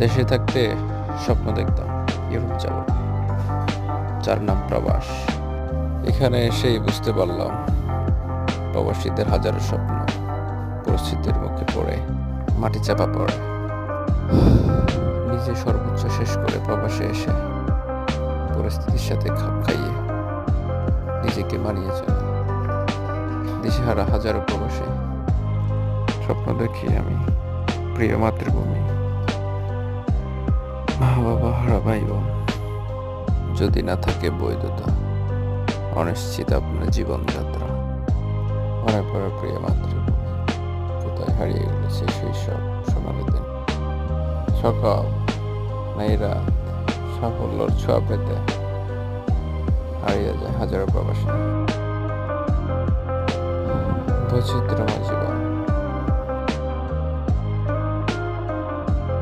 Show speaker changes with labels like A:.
A: দেশে থাকতে স্বপ্ন দেখতাম ইউরোপ যাব, যার নাম প্রবাস। এখানে এসেই বুঝতে পারলাম প্রবাসীদের হাজারো স্বপ্ন পরিস্থিতির মুখে পড়ে মাটি চাপা পড়ে। নিজে সর্বোচ্চ শেষ করে প্রবাসে এসে পরিস্থিতির সাথে খাপ খাইয়ে নিজেকে মানিয়ে চলে। দিশেহারা হাজারো প্রবাসী স্বপ্ন দেখি আমি প্রিয় মাতৃভূমি, মা বাবা হারা ভাই বোন। যদি না থাকে বৈধতা, অনিশ্চিত আপনার জীবনযাত্রা, মনে পড়ে প্রিয় মাতৃভূমি কোথায় হারিয়ে গেছে সেই সব সোনালি দিন। সকাল নাই রাত সাফল্যর ছোঁয়া পেতে হারিয়ে যায় হাজারো প্রবাসী। বৈচিত্র্যময় জীবন